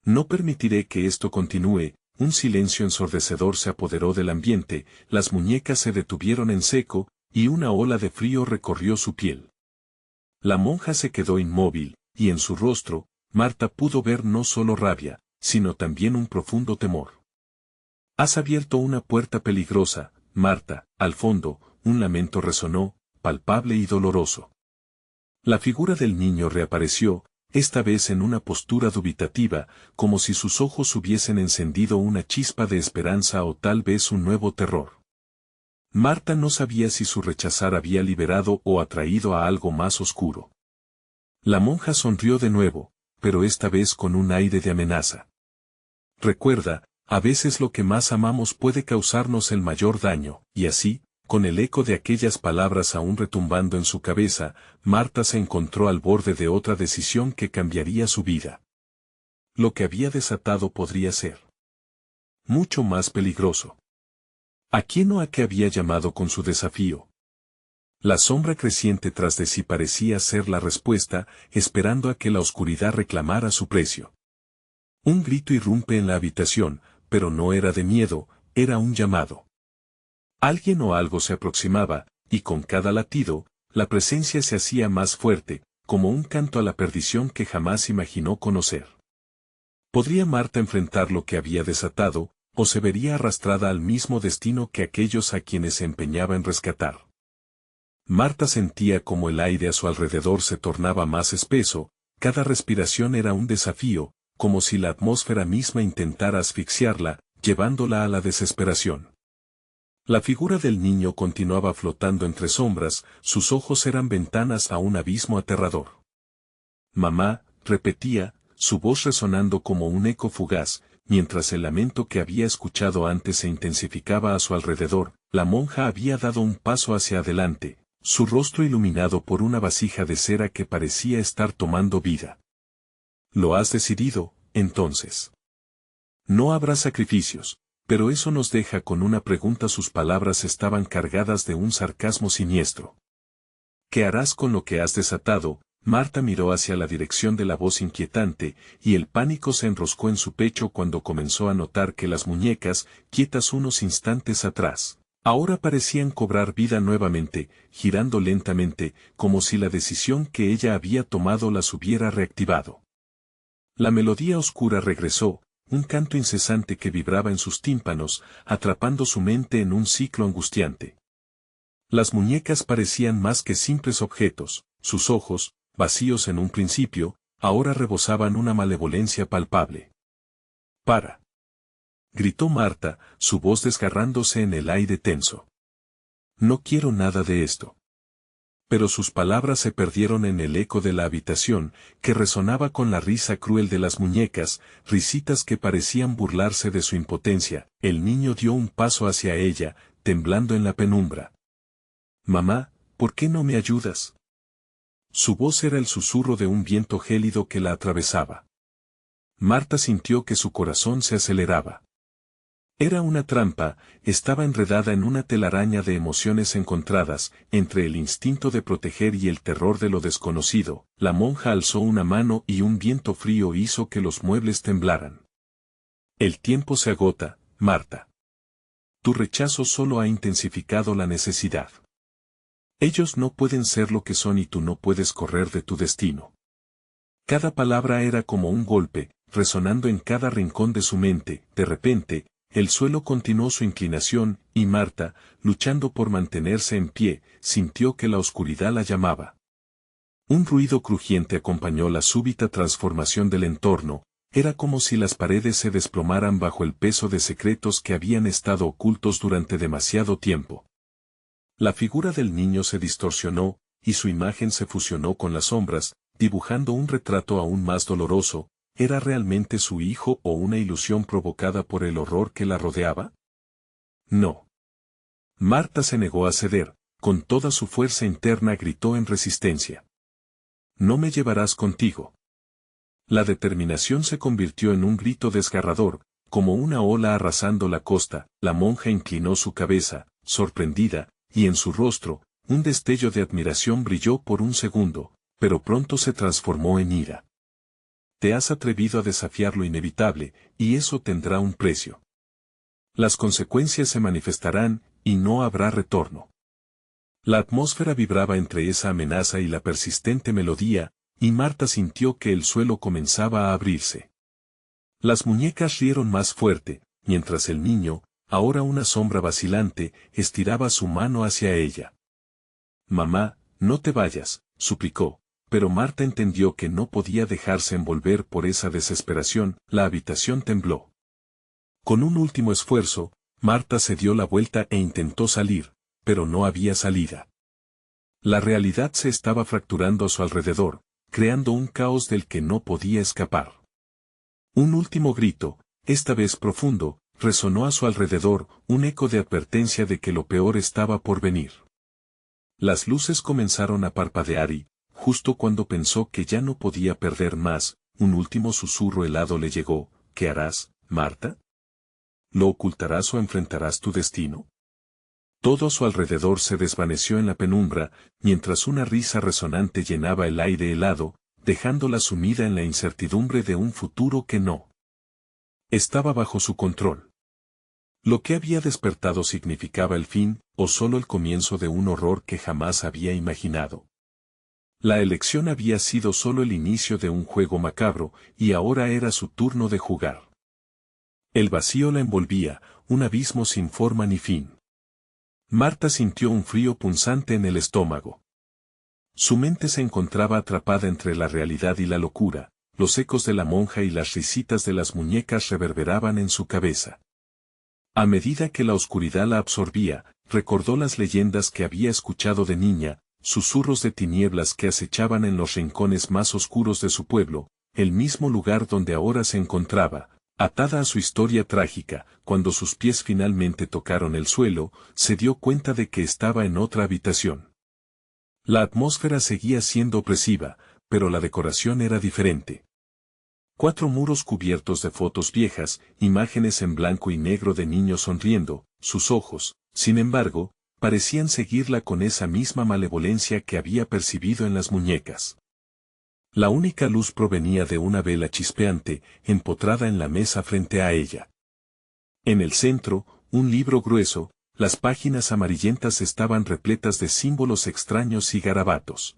No permitiré que esto continúe. Un silencio ensordecedor se apoderó del ambiente, las muñecas se detuvieron en seco, y una ola de frío recorrió su piel. La monja se quedó inmóvil, y en su rostro, Marta pudo ver no solo rabia, sino también un profundo temor. Has abierto una puerta peligrosa, Marta. Al fondo, un lamento resonó, palpable y doloroso. La figura del niño reapareció, esta vez en una postura dubitativa, como si sus ojos hubiesen encendido una chispa de esperanza o tal vez un nuevo terror. Marta no sabía si su rechazar había liberado o atraído a algo más oscuro. La monja sonrió de nuevo, pero esta vez con un aire de amenaza. Recuerda, a veces lo que más amamos puede causarnos el mayor daño, y así, con el eco de aquellas palabras aún retumbando en su cabeza, Marta se encontró al borde de otra decisión que cambiaría su vida. Lo que había desatado podría ser mucho más peligroso. ¿A quién o a qué había llamado con su desafío? La sombra creciente tras de sí parecía ser la respuesta, esperando a que la oscuridad reclamara su precio. Un grito irrumpe en la habitación, pero no era de miedo, era un llamado. Alguien o algo se aproximaba, y con cada latido, la presencia se hacía más fuerte, como un canto a la perdición que jamás imaginó conocer. ¿Podría Marta enfrentar lo que había desatado, o se vería arrastrada al mismo destino que aquellos a quienes se empeñaba en rescatar? Marta sentía como el aire a su alrededor se tornaba más espeso, cada respiración era un desafío, como si la atmósfera misma intentara asfixiarla, llevándola a la desesperación. La figura del niño continuaba flotando entre sombras, sus ojos eran ventanas a un abismo aterrador. Mamá, repetía, su voz resonando como un eco fugaz, mientras el lamento que había escuchado antes se intensificaba a su alrededor. La monja había dado un paso hacia adelante, su rostro iluminado por una vasija de cera que parecía estar tomando vida. ¿Lo has decidido, entonces? No habrá sacrificios. Pero eso nos deja con una pregunta. Sus palabras estaban cargadas de un sarcasmo siniestro. ¿Qué harás con lo que has desatado? Marta miró hacia la dirección de la voz inquietante, y el pánico se enroscó en su pecho cuando comenzó a notar que las muñecas, quietas unos instantes atrás, ahora parecían cobrar vida nuevamente, girando lentamente, como si la decisión que ella había tomado las hubiera reactivado. La melodía oscura regresó, un canto incesante que vibraba en sus tímpanos, atrapando su mente en un ciclo angustiante. Las muñecas parecían más que simples objetos, sus ojos, vacíos en un principio, ahora rebosaban una malevolencia palpable. ¡Para! Gritó Marta, su voz desgarrándose en el aire tenso. No quiero nada de esto. Pero sus palabras se perdieron en el eco de la habitación, que resonaba con la risa cruel de las muñecas, risitas que parecían burlarse de su impotencia. El niño dio un paso hacia ella, temblando en la penumbra. Mamá, ¿por qué no me ayudas? Su voz era el susurro de un viento gélido que la atravesaba. Marta sintió que su corazón se aceleraba. Era una trampa, estaba enredada en una telaraña de emociones encontradas, entre el instinto de proteger y el terror de lo desconocido. La monja alzó una mano y un viento frío hizo que los muebles temblaran. El tiempo se agota, Marta. Tu rechazo solo ha intensificado la necesidad. Ellos no pueden ser lo que son y tú no puedes correr de tu destino. Cada palabra era como un golpe, resonando en cada rincón de su mente. De repente, el suelo continuó su inclinación, y Marta, luchando por mantenerse en pie, sintió que la oscuridad la llamaba. Un ruido crujiente acompañó la súbita transformación del entorno, era como si las paredes se desplomaran bajo el peso de secretos que habían estado ocultos durante demasiado tiempo. La figura del niño se distorsionó, y su imagen se fusionó con las sombras, dibujando un retrato aún más doloroso. ¿Era realmente su hijo o una ilusión provocada por el horror que la rodeaba? No. Marta se negó a ceder, con toda su fuerza interna gritó en resistencia. No me llevarás contigo. La determinación se convirtió en un grito desgarrador, como una ola arrasando la costa. La monja inclinó su cabeza, sorprendida, y en su rostro, un destello de admiración brilló por un segundo, pero pronto se transformó en ira. Te has atrevido a desafiar lo inevitable, y eso tendrá un precio. Las consecuencias se manifestarán, y no habrá retorno. La atmósfera vibraba entre esa amenaza y la persistente melodía, y Marta sintió que el suelo comenzaba a abrirse. Las muñecas rieron más fuerte, mientras el niño, ahora una sombra vacilante, estiraba su mano hacia ella. Mamá, no te vayas, suplicó. Pero Marta entendió que no podía dejarse envolver por esa desesperación. La habitación tembló. Con un último esfuerzo, Marta se dio la vuelta e intentó salir, pero no había salida. La realidad se estaba fracturando a su alrededor, creando un caos del que no podía escapar. Un último grito, esta vez profundo, resonó a su alrededor, un eco de advertencia de que lo peor estaba por venir. Las luces comenzaron a parpadear y, justo cuando pensó que ya no podía perder más, un último susurro helado le llegó. ¿Qué harás, Marta? ¿Lo ocultarás o enfrentarás tu destino? Todo a su alrededor se desvaneció en la penumbra, mientras una risa resonante llenaba el aire helado, dejándola sumida en la incertidumbre de un futuro que no estaba bajo su control. Lo que había despertado significaba el fin, o solo el comienzo de un horror que jamás había imaginado. La elección había sido solo el inicio de un juego macabro, y ahora era su turno de jugar. El vacío la envolvía, un abismo sin forma ni fin. Marta sintió un frío punzante en el estómago. Su mente se encontraba atrapada entre la realidad y la locura, los ecos de la monja y las risitas de las muñecas reverberaban en su cabeza. A medida que la oscuridad la absorbía, recordó las leyendas que había escuchado de niña, susurros de tinieblas que acechaban en los rincones más oscuros de su pueblo, el mismo lugar donde ahora se encontraba, atada a su historia trágica. Cuando sus pies finalmente tocaron el suelo, se dio cuenta de que estaba en otra habitación. La atmósfera seguía siendo opresiva, pero la decoración era diferente. 4 muros cubiertos de fotos viejas, imágenes en blanco y negro de niños sonriendo, sus ojos, sin embargo, parecían seguirla con esa misma malevolencia que había percibido en las muñecas. La única luz provenía de una vela chispeante, empotrada en la mesa frente a ella. En el centro, un libro grueso, las páginas amarillentas estaban repletas de símbolos extraños y garabatos.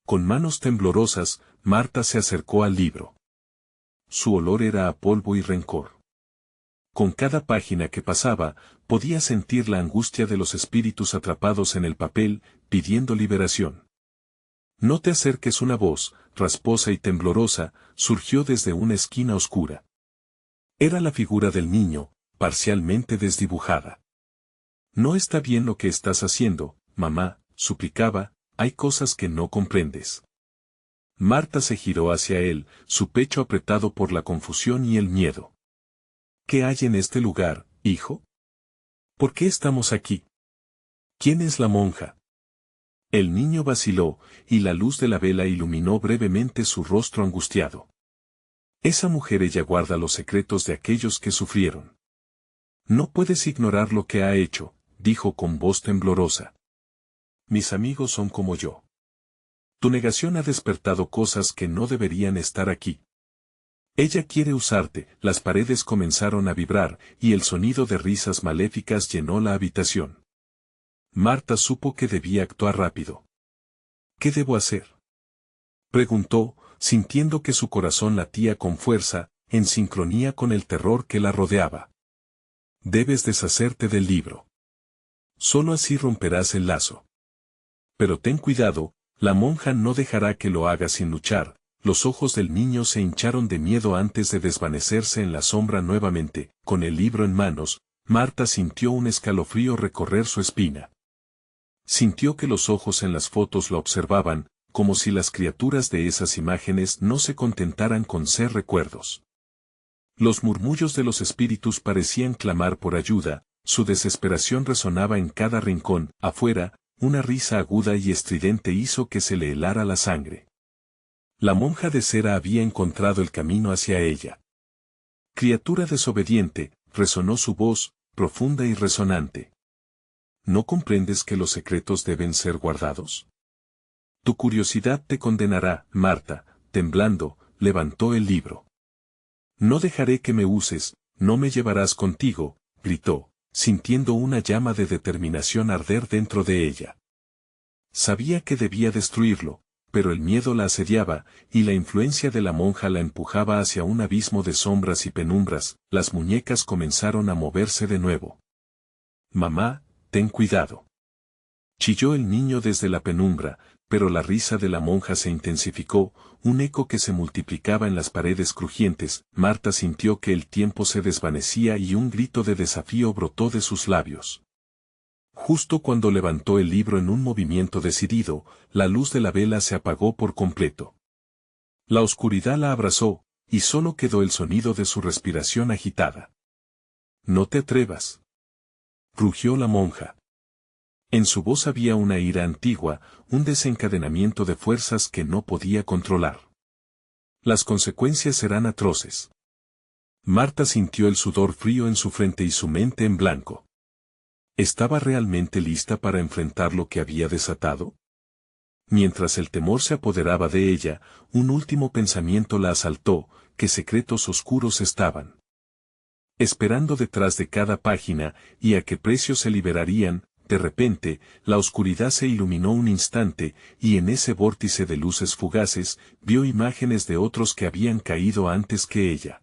Con manos temblorosas, Marta se acercó al libro. Su olor era a polvo y rencor. Con cada página que pasaba, podía sentir la angustia de los espíritus atrapados en el papel, pidiendo liberación. No te acerques. Una voz, rasposa y temblorosa, surgió desde una esquina oscura. Era la figura del niño, parcialmente desdibujada. No está bien lo que estás haciendo, mamá, suplicaba, hay cosas que no comprendes. Marta se giró hacia él, su pecho apretado por la confusión y el miedo. ¿Qué hay en este lugar, hijo? ¿Por qué estamos aquí? ¿Quién es la monja? El niño vaciló, y la luz de la vela iluminó brevemente su rostro angustiado. Esa mujer ella guarda los secretos de aquellos que sufrieron. No puedes ignorar lo que ha hecho, dijo con voz temblorosa. Mis amigos son como yo. Tu negación ha despertado cosas que no deberían estar aquí. Ella quiere usarte. Las paredes comenzaron a vibrar, y el sonido de risas maléficas llenó la habitación. Marta supo que debía actuar rápido. ¿Qué debo hacer?, preguntó, sintiendo que su corazón latía con fuerza, en sincronía con el terror que la rodeaba. Debes deshacerte del libro. Solo así romperás el lazo. Pero ten cuidado, la monja no dejará que lo hagas sin luchar. Los ojos del niño se hincharon de miedo antes de desvanecerse en la sombra nuevamente. Con el libro en manos, Marta sintió un escalofrío recorrer su espina. Sintió que los ojos en las fotos la observaban, como si las criaturas de esas imágenes no se contentaran con ser recuerdos. Los murmullos de los espíritus parecían clamar por ayuda, su desesperación resonaba en cada rincón. Afuera, una risa aguda y estridente hizo que se le helara la sangre. La monja de cera había encontrado el camino hacia ella. Criatura desobediente, resonó su voz, profunda y resonante. ¿No comprendes que los secretos deben ser guardados? Tu curiosidad te condenará. Marta, temblando, levantó el libro. No dejaré que me uses, no me llevarás contigo, gritó, sintiendo una llama de determinación arder dentro de ella. Sabía que debía destruirlo, pero el miedo la asediaba, y la influencia de la monja la empujaba hacia un abismo de sombras y penumbras. Las muñecas comenzaron a moverse de nuevo. Mamá, ten cuidado. Chilló el niño desde la penumbra, pero la risa de la monja se intensificó, un eco que se multiplicaba en las paredes crujientes. Marta sintió que el tiempo se desvanecía y un grito de desafío brotó de sus labios. Justo cuando levantó el libro en un movimiento decidido, la luz de la vela se apagó por completo. La oscuridad la abrazó, y solo quedó el sonido de su respiración agitada. No te atrevas, rugió la monja. En su voz había una ira antigua, un desencadenamiento de fuerzas que no podía controlar. Las consecuencias serán atroces. Marta sintió el sudor frío en su frente y su mente en blanco. ¿Estaba realmente lista para enfrentar lo que había desatado? Mientras el temor se apoderaba de ella, un último pensamiento la asaltó: ¿qué secretos oscuros estaban esperando detrás de cada página, y a qué precio se liberarían? De repente, la oscuridad se iluminó un instante, y en ese vórtice de luces fugaces, vio imágenes de otros que habían caído antes que ella.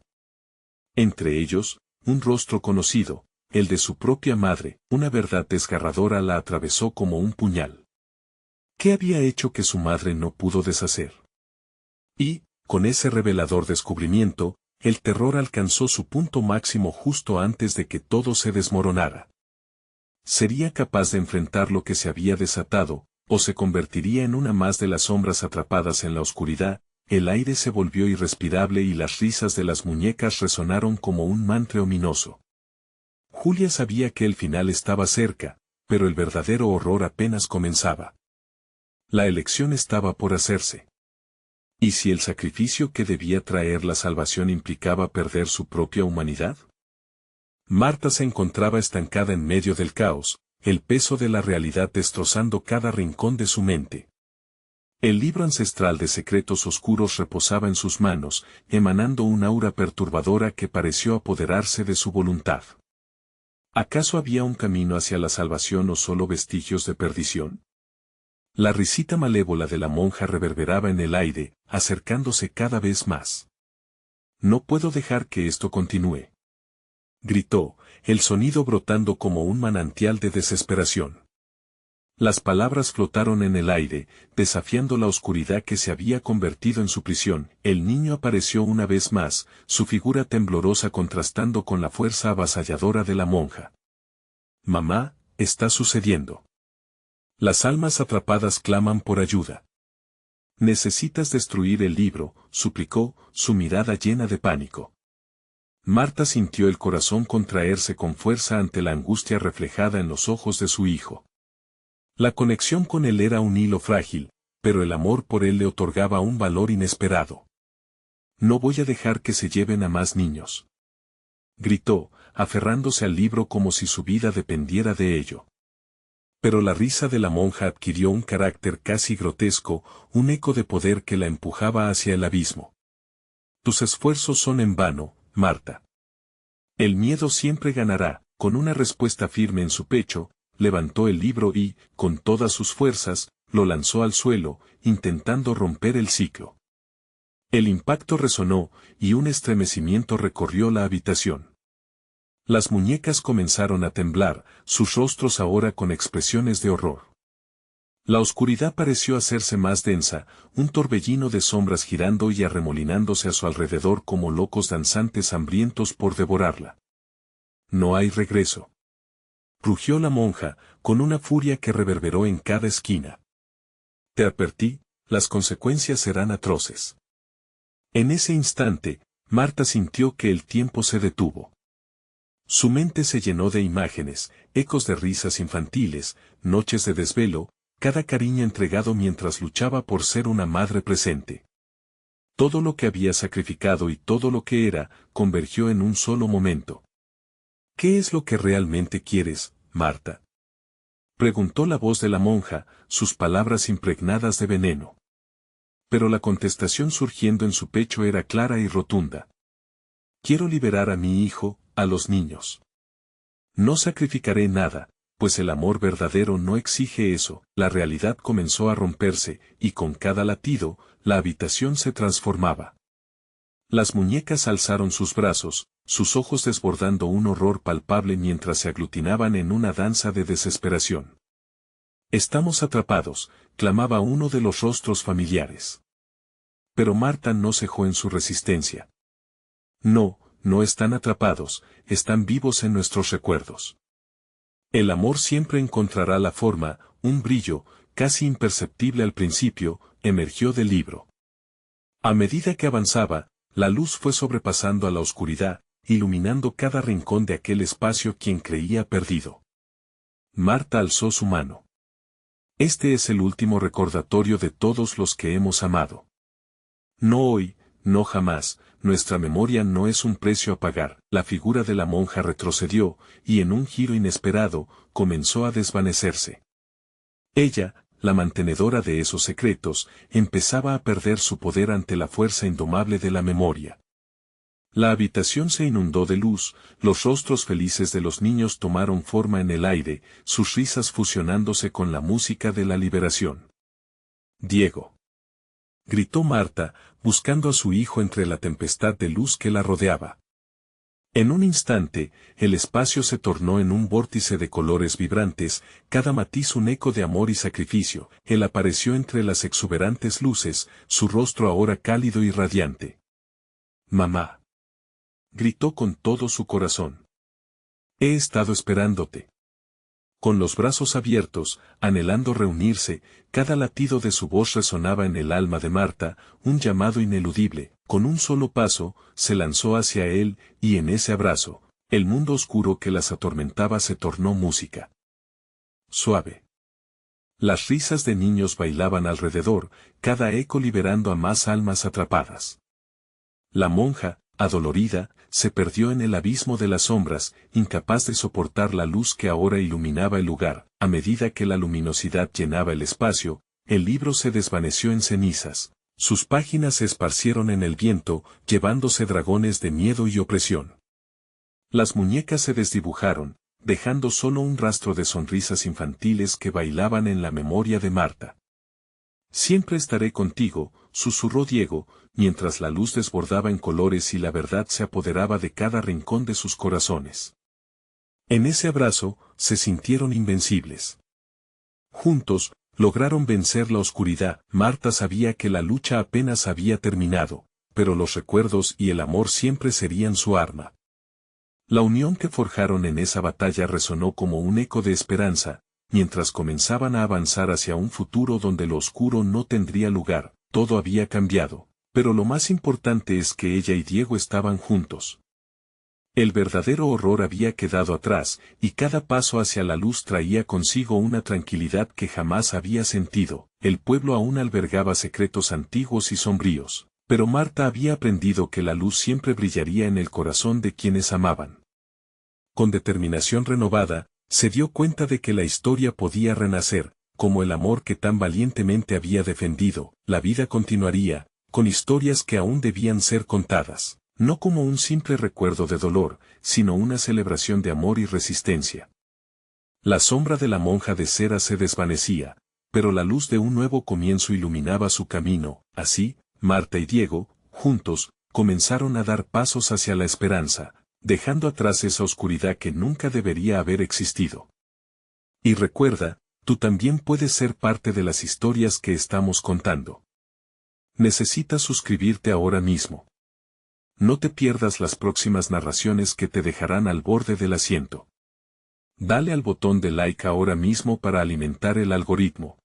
Entre ellos, un rostro conocido, el de su propia madre. Una verdad desgarradora la atravesó como un puñal. ¿Qué había hecho que su madre no pudo deshacer? Y, con ese revelador descubrimiento, el terror alcanzó su punto máximo justo antes de que todo se desmoronara. ¿Sería capaz de enfrentar lo que se había desatado, o se convertiría en una más de las sombras atrapadas en la oscuridad? El aire se volvió irrespirable y las risas de las muñecas resonaron como un mantra ominoso. Julia sabía que el final estaba cerca, pero el verdadero horror apenas comenzaba. La elección estaba por hacerse. ¿Y si el sacrificio que debía traer la salvación implicaba perder su propia humanidad? Marta se encontraba estancada en medio del caos, el peso de la realidad destrozando cada rincón de su mente. El libro ancestral de secretos oscuros reposaba en sus manos, emanando un aura perturbadora que pareció apoderarse de su voluntad. ¿Acaso había un camino hacia la salvación o solo vestigios de perdición? La risita malévola de la monja reverberaba en el aire, acercándose cada vez más. No puedo dejar que esto continúe, gritó, el sonido brotando como un manantial de desesperación. Las palabras flotaron en el aire, desafiando la oscuridad que se había convertido en su prisión. El niño apareció una vez más, su figura temblorosa contrastando con la fuerza avasalladora de la monja. Mamá, está sucediendo. Las almas atrapadas claman por ayuda. Necesitas destruir el libro, suplicó, su mirada llena de pánico. Marta sintió el corazón contraerse con fuerza ante la angustia reflejada en los ojos de su hijo. La conexión con él era un hilo frágil, pero el amor por él le otorgaba un valor inesperado. No voy a dejar que se lleven a más niños, gritó, aferrándose al libro como si su vida dependiera de ello. Pero la risa de la monja adquirió un carácter casi grotesco, un eco de poder que la empujaba hacia el abismo. Tus esfuerzos son en vano, Marta. El miedo siempre ganará. Con una respuesta firme en su pecho, levantó el libro y, con todas sus fuerzas, lo lanzó al suelo, intentando romper el ciclo. El impacto resonó, y un estremecimiento recorrió la habitación. Las muñecas comenzaron a temblar, sus rostros ahora con expresiones de horror. La oscuridad pareció hacerse más densa, un torbellino de sombras girando y arremolinándose a su alrededor como locos danzantes hambrientos por devorarla. No hay regreso. Rugió la monja, con una furia que reverberó en cada esquina. Te advertí, las consecuencias serán atroces. En ese instante, Marta sintió que el tiempo se detuvo. Su mente se llenó de imágenes, ecos de risas infantiles, noches de desvelo, cada cariño entregado mientras luchaba por ser una madre presente. Todo lo que había sacrificado y todo lo que era, convergió en un solo momento. ¿Qué es lo que realmente quieres, Marta? Preguntó la voz de la monja, sus palabras impregnadas de veneno. Pero la contestación surgiendo en su pecho era clara y rotunda. Quiero liberar a mi hijo, a los niños. No sacrificaré nada, pues el amor verdadero no exige eso. La realidad comenzó a romperse, y con cada latido, la habitación se transformaba. Las muñecas alzaron sus brazos, sus ojos desbordando un horror palpable mientras se aglutinaban en una danza de desesperación. Estamos atrapados, clamaba uno de los rostros familiares. Pero Marta no cejó en su resistencia. No, no están atrapados, están vivos en nuestros recuerdos. El amor siempre encontrará la forma, un brillo, casi imperceptible al principio, emergió del libro. A medida que avanzaba, la luz fue sobrepasando a la oscuridad, iluminando cada rincón de aquel espacio quien creía perdido. Marta alzó su mano. Este es el último recordatorio de todos los que hemos amado. No hoy, no jamás, nuestra memoria no es un precio a pagar. La figura de la monja retrocedió, y en un giro inesperado, comenzó a desvanecerse. Ella, la mantenedora de esos secretos, empezaba a perder su poder ante la fuerza indomable de la memoria. La habitación se inundó de luz, los rostros felices de los niños tomaron forma en el aire, sus risas fusionándose con la música de la liberación. Diego. Gritó Marta, buscando a su hijo entre la tempestad de luz que la rodeaba. En un instante, el espacio se tornó en un vórtice de colores vibrantes, cada matiz un eco de amor y sacrificio. Él apareció entre las exuberantes luces, su rostro ahora cálido y radiante. Mamá. Gritó con todo su corazón. He estado esperándote. Con los brazos abiertos, anhelando reunirse, cada latido de su voz resonaba en el alma de Marta, un llamado ineludible. Con un solo paso, se lanzó hacia él, y en ese abrazo, el mundo oscuro que las atormentaba se tornó música. Suave. Las risas de niños bailaban alrededor, cada eco liberando a más almas atrapadas. La monja, adolorida, se perdió en el abismo de las sombras, incapaz de soportar la luz que ahora iluminaba el lugar. A medida que la luminosidad llenaba el espacio, el libro se desvaneció en cenizas. Sus páginas se esparcieron en el viento, llevándose dragones de miedo y opresión. Las muñecas se desdibujaron, dejando solo un rastro de sonrisas infantiles que bailaban en la memoria de Marta. Siempre estaré contigo, susurró Diego, mientras la luz desbordaba en colores y la verdad se apoderaba de cada rincón de sus corazones. En ese abrazo, se sintieron invencibles. Juntos, lograron vencer la oscuridad. Marta sabía que la lucha apenas había terminado, pero los recuerdos y el amor siempre serían su arma. La unión que forjaron en esa batalla resonó como un eco de esperanza, mientras comenzaban a avanzar hacia un futuro donde lo oscuro no tendría lugar. Todo había cambiado, pero lo más importante es que ella y Diego estaban juntos. El verdadero horror había quedado atrás, y cada paso hacia la luz traía consigo una tranquilidad que jamás había sentido. El pueblo aún albergaba secretos antiguos y sombríos, pero Marta había aprendido que la luz siempre brillaría en el corazón de quienes amaban. Con determinación renovada, se dio cuenta de que la historia podía renacer, como el amor que tan valientemente había defendido. La vida continuaría, con historias que aún debían ser contadas. No como un simple recuerdo de dolor, sino una celebración de amor y resistencia. La sombra de la monja de cera se desvanecía, pero la luz de un nuevo comienzo iluminaba su camino. Así, Marta y Diego, juntos, comenzaron a dar pasos hacia la esperanza, dejando atrás esa oscuridad que nunca debería haber existido. Y recuerda, tú también puedes ser parte de las historias que estamos contando. Necesitas suscribirte ahora mismo. No te pierdas las próximas narraciones que te dejarán al borde del asiento. Dale al botón de like ahora mismo para alimentar el algoritmo.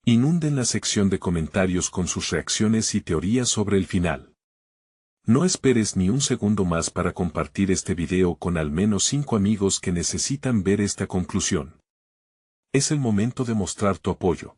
Inunden la sección de comentarios con sus reacciones y teorías sobre el final. No esperes ni un segundo más para compartir este video con al menos 5 amigos que necesitan ver esta conclusión. Es el momento de mostrar tu apoyo.